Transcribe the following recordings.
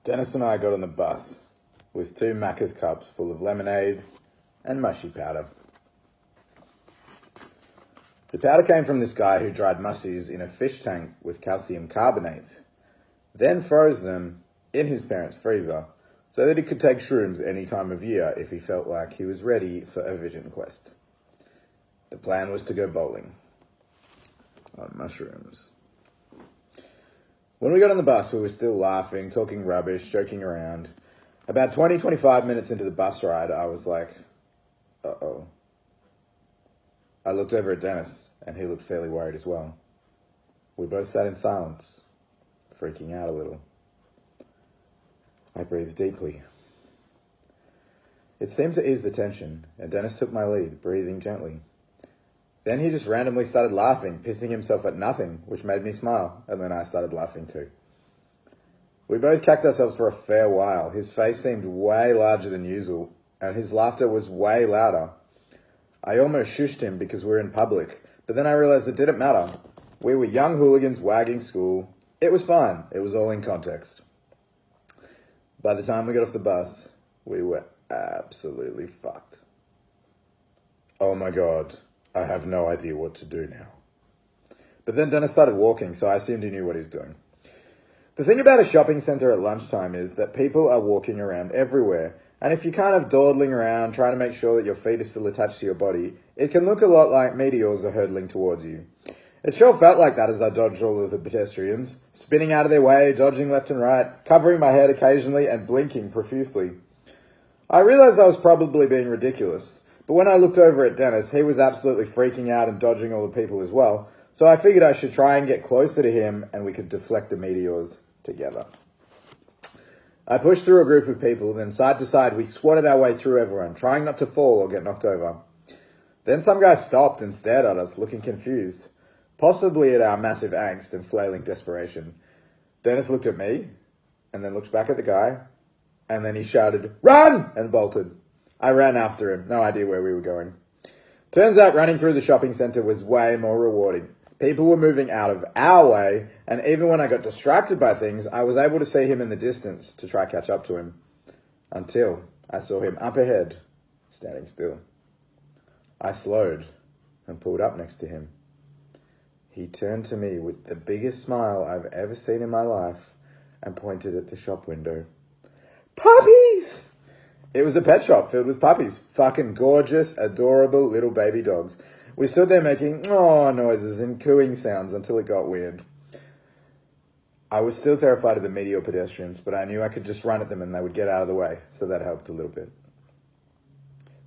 Dennis and I got on the bus with 2 Macca's cups full of lemonade and mushy powder. The powder came from this guy who dried mushies in a fish tank with calcium carbonate, then froze them in his parents' freezer so that he could take shrooms any time of year if he felt like he was ready for a vision quest. The plan was to go bowling on mushrooms. When we got on the bus, we were still laughing, talking rubbish, joking around. About 25 minutes into the bus ride, I was like, uh-oh. I looked over at Dennis, and he looked fairly worried as well. We both sat in silence, freaking out a little. I breathed deeply. It seemed to ease the tension, and Dennis took my lead, breathing gently. Then he just randomly started laughing, pissing himself at nothing, which made me smile, and then I started laughing too. We both cacked ourselves for a fair while. His face seemed way larger than usual, and his laughter was way louder. I almost shushed him because we were in public, but then I realized it didn't matter. We were young hooligans wagging school. It was fine. It was all in context. By the time we got off the bus, we were absolutely fucked. Oh my God. I have no idea what to do now. But then Dennis started walking, so I assumed he knew what he was doing. The thing about a shopping centre at lunchtime is that people are walking around everywhere, and if you're kind of dawdling around trying to make sure that your feet are still attached to your body, it can look a lot like meteors are hurtling towards you. It sure felt like that as I dodged all of the pedestrians, spinning out of their way, dodging left and right, covering my head occasionally and blinking profusely. I realised I was probably being ridiculous. But when I looked over at Dennis, he was absolutely freaking out and dodging all the people as well. So I figured I should try and get closer to him and we could deflect the meteors together. I pushed through a group of people, then side to side we swatted our way through everyone, trying not to fall or get knocked over. Then some guy stopped and stared at us, looking confused, possibly at our massive angst and flailing desperation. Dennis looked at me and then looked back at the guy and then he shouted, "Run!" and bolted. I ran after him, no idea where we were going. Turns out running through the shopping centre was way more rewarding. People were moving out of our way, and even when I got distracted by things, I was able to see him in the distance to try catch up to him. Until I saw him up ahead, standing still. I slowed and pulled up next to him. He turned to me with the biggest smile I've ever seen in my life and pointed at the shop window. "Puppies!" It was a pet shop filled with puppies. Fucking gorgeous, adorable little baby dogs. We stood there making "oh" noises and cooing sounds until it got weird. I was still terrified of the meteor pedestrians, but I knew I could just run at them and they would get out of the way, so that helped a little bit.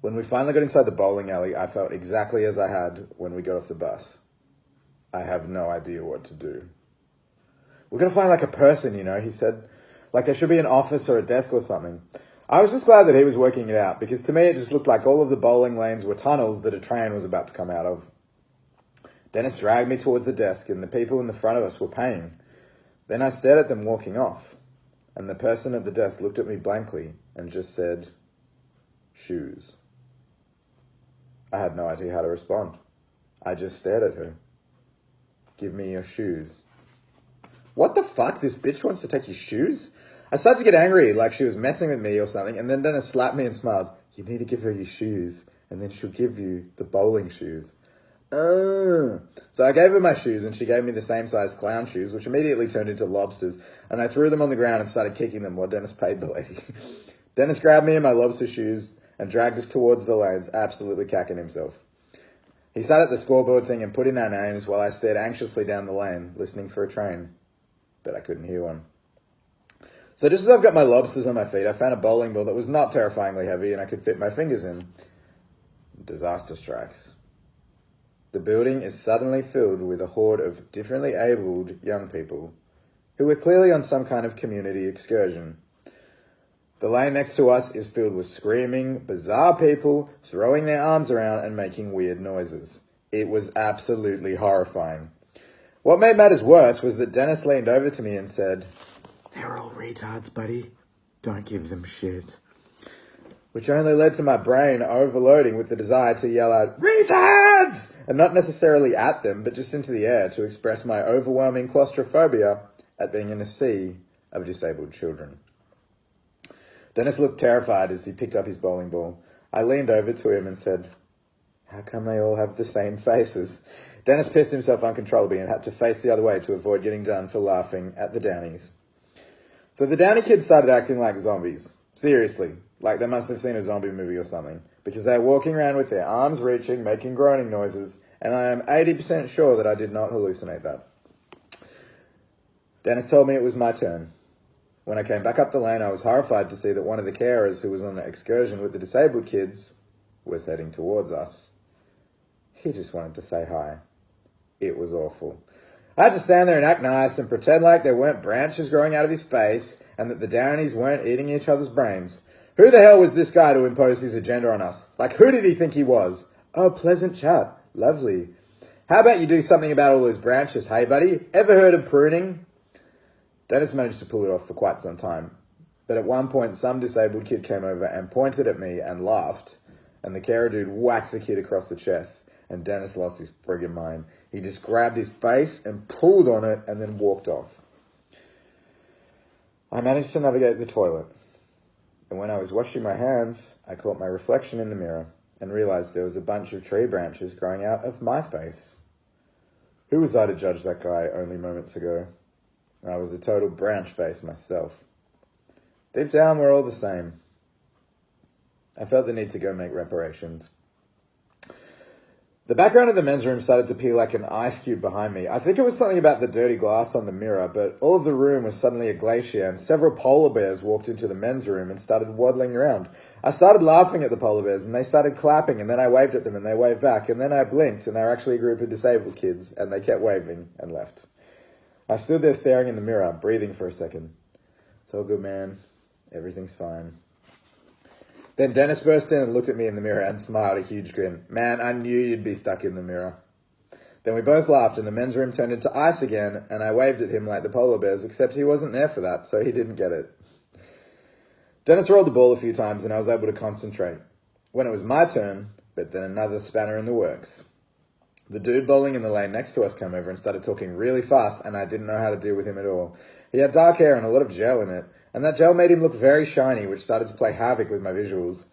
When we finally got inside the bowling alley, I felt exactly as I had when we got off the bus. I have no idea what to do. "We're going to find like a person, he said. Like there should be an office or a desk or something. I was just glad that he was working it out, because to me it just looked like all of the bowling lanes were tunnels that a train was about to come out of. Dennis dragged me towards the desk, and the people in the front of us were paying. Then I stared at them walking off, and the person at the desk looked at me blankly and just said, "Shoes." I had no idea how to respond. I just stared at her. "Give me your shoes." What the fuck? This bitch wants to take your shoes? I started to get angry, like she was messing with me or something, and then Dennis slapped me and smiled. "You need to give her your shoes, and then she'll give you the bowling shoes." So I gave her my shoes, and she gave me the same size clown shoes, which immediately turned into lobsters, and I threw them on the ground and started kicking them while Dennis paid the lady. Dennis grabbed me in my lobster shoes and dragged us towards the lanes, absolutely cacking himself. He sat at the scoreboard thing and put in our names while I stared anxiously down the lane, listening for a train, but I couldn't hear one. So just as I've got my lobsters on my feet, I found a bowling ball that was not terrifyingly heavy and I could fit my fingers in. Disaster strikes. The building is suddenly filled with a horde of differently abled young people who were clearly on some kind of community excursion. The lane next to us is filled with screaming, bizarre people throwing their arms around and making weird noises. It was absolutely horrifying. What made matters worse was that Dennis leaned over to me and said, "They're all retards, buddy. Don't give them shit." Which only led to my brain overloading with the desire to yell out, "Retards!" and not necessarily at them, but just into the air to express my overwhelming claustrophobia at being in a sea of disabled children. Dennis looked terrified as he picked up his bowling ball. I leaned over to him and said, "How come they all have the same faces?" Dennis pissed himself uncontrollably and had to face the other way to avoid getting done for laughing at the Downies. So the Downey kids started acting like zombies. Seriously, like they must have seen a zombie movie or something, because they were walking around with their arms reaching, making groaning noises, and I am 80% sure that I did not hallucinate that. Dennis told me it was my turn. When I came back up the lane, I was horrified to see that one of the carers who was on the excursion with the disabled kids was heading towards us. He just wanted to say hi. It was awful. I had to stand there and act nice and pretend like there weren't branches growing out of his face and that the Downies weren't eating each other's brains. Who the hell was this guy to impose his agenda on us? Like, who did he think he was? Oh, pleasant chat. Lovely. How about you do something about all those branches, hey, buddy? Ever heard of pruning? Dennis managed to pull it off for quite some time. But at one point, some disabled kid came over and pointed at me and laughed, and the carer dude whacked the kid across the chest, and Dennis lost his friggin' mind. He just grabbed his face and pulled on it and then walked off. I managed to navigate the toilet, and when I was washing my hands, I caught my reflection in the mirror and realized there was a bunch of tree branches growing out of my face. Who was I to judge that guy only moments ago? I was a total branch face myself. Deep down, we're all the same. I felt the need to go make reparations. The background of the men's room started to peel like an ice cube behind me. I think it was something about the dirty glass on the mirror, but all of the room was suddenly a glacier, and several polar bears walked into the men's room and started waddling around. I started laughing at the polar bears, and they started clapping, and then I waved at them, and they waved back, and then I blinked, and they were actually a group of disabled kids, and they kept waving and left. I stood there staring in the mirror, breathing for a second. It's all good, man. Everything's fine. Then Dennis burst in and looked at me in the mirror and smiled a huge grin. Man, I knew you'd be stuck in the mirror. Then we both laughed and the men's room turned into ice again, and I waved at him like the polar bears, except he wasn't there for that, so he didn't get it. Dennis rolled the ball a few times and I was able to concentrate. When it was my turn, but then another spanner in the works. The dude bowling in the lane next to us came over and started talking really fast, and I didn't know how to deal with him at all. He had dark hair and a lot of gel in it, and that gel made him look very shiny, which started to play havoc with my visuals.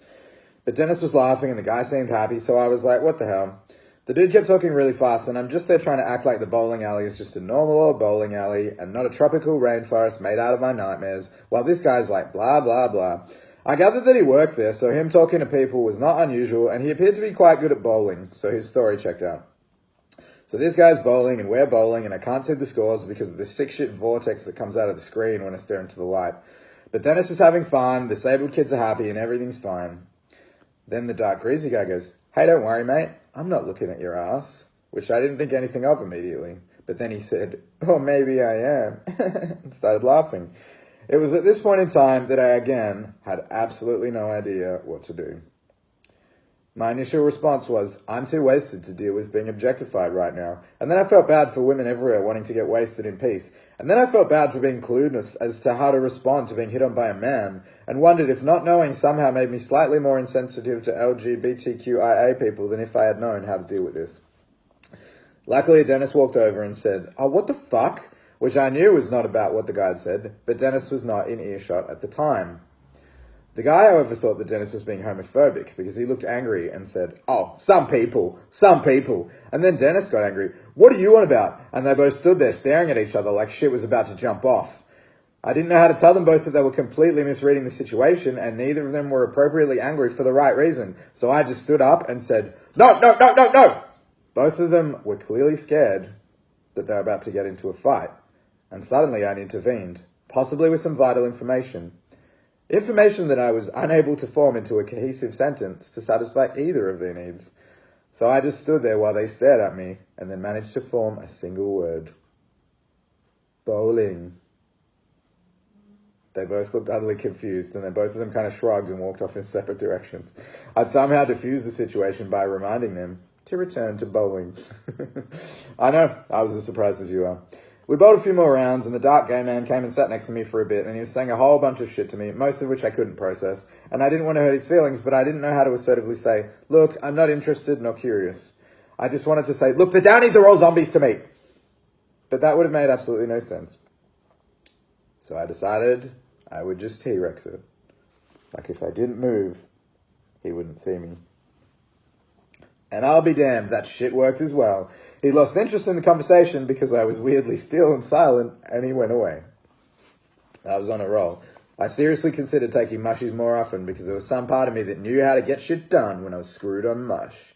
But Dennis was laughing and the guy seemed happy, so I was like, what the hell? The dude kept talking really fast, and I'm just there trying to act like the bowling alley is just a normal old bowling alley and not a tropical rainforest made out of my nightmares, while this guy's like blah, blah, blah. I gathered that he worked there, so him talking to people was not unusual, and he appeared to be quite good at bowling, so his story checked out. So this guy's bowling and we're bowling, and I can't see the scores because of the sick shit vortex that comes out of the screen when I stare into the light. But Dennis is having fun, disabled kids are happy, and everything's fine. Then the dark greasy guy goes, hey, don't worry, mate, I'm not looking at your ass, which I didn't think anything of immediately. But then he said, oh, maybe I am, and started laughing. It was at this point in time that I again had absolutely no idea what to do. My initial response was, I'm too wasted to deal with being objectified right now. And then I felt bad for women everywhere wanting to get wasted in peace. And then I felt bad for being clueless as to how to respond to being hit on by a man, and wondered if not knowing somehow made me slightly more insensitive to LGBTQIA people than if I had known how to deal with this. Luckily, Dennis walked over and said, oh, what the fuck? Which I knew was not about what the guy had said, but Dennis was not in earshot at the time. The guy, however, thought that Dennis was being homophobic because he looked angry and said, oh, some people. And then Dennis got angry. What are you on about? And they both stood there staring at each other like shit was about to jump off. I didn't know how to tell them both that they were completely misreading the situation, and neither of them were appropriately angry for the right reason. So I just stood up and said, no. Both of them were clearly scared that they were about to get into a fight. And suddenly I intervened, possibly with some vital information. Information that I was unable to form into a cohesive sentence to satisfy either of their needs. So I just stood there while they stared at me and then managed to form a single word. Bowling. They both looked utterly confused, and then both of them kind of shrugged and walked off in separate directions. I'd somehow diffused the situation by reminding them to return to bowling. I know, I was as surprised as you are. We bowled a few more rounds, and the dark gay man came and sat next to me for a bit, and he was saying a whole bunch of shit to me, most of which I couldn't process, and I didn't want to hurt his feelings, but I didn't know how to assertively say, look, I'm not interested nor curious. I just wanted to say, look, the Downies are all zombies to me. But that would have made absolutely no sense. So I decided I would just T-Rex it. Like if I didn't move, he wouldn't see me. And I'll be damned, that shit worked as well. He lost interest in the conversation because I was weirdly still and silent, and he went away. I was on a roll. I seriously considered taking mushies more often because there was some part of me that knew how to get shit done when I was screwed on mush.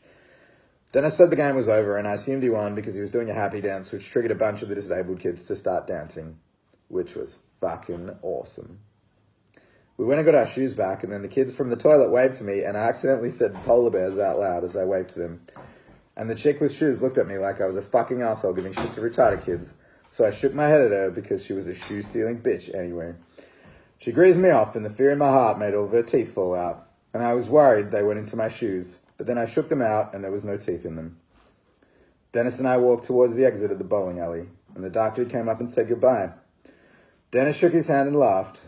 Dennis said the game was over, and I assumed he won because he was doing a happy dance, which triggered a bunch of the disabled kids to start dancing, which was fucking awesome. We went and got our shoes back, and then the kids from the toilet waved to me, and I accidentally said polar bears out loud as I waved to them. And the chick with shoes looked at me like I was a fucking asshole giving shit to retarded kids. So I shook my head at her because she was a shoe-stealing bitch anyway. She greased me off, and the fear in my heart made all of her teeth fall out. And I was worried they went into my shoes, but then I shook them out, and there was no teeth in them. Dennis and I walked towards the exit of the bowling alley, and the dark dude came up and said goodbye. Dennis shook his hand and laughed.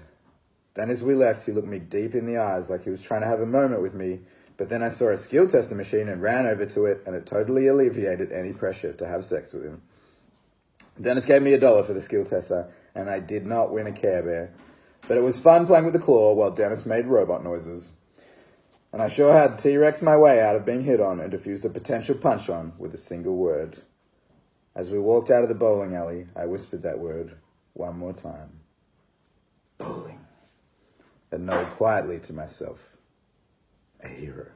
Then as we left, he looked me deep in the eyes like he was trying to have a moment with me, but then I saw a skill tester machine and ran over to it, and it totally alleviated any pressure to have sex with him. Dennis gave me $1 for the skill tester, and I did not win a Care Bear. But it was fun playing with the claw while Dennis made robot noises. And I sure had T-Rex my way out of being hit on and diffused a potential punch on with a single word. As we walked out of the bowling alley, I whispered that word one more time. Bowling. And nodded quietly to myself. A hero.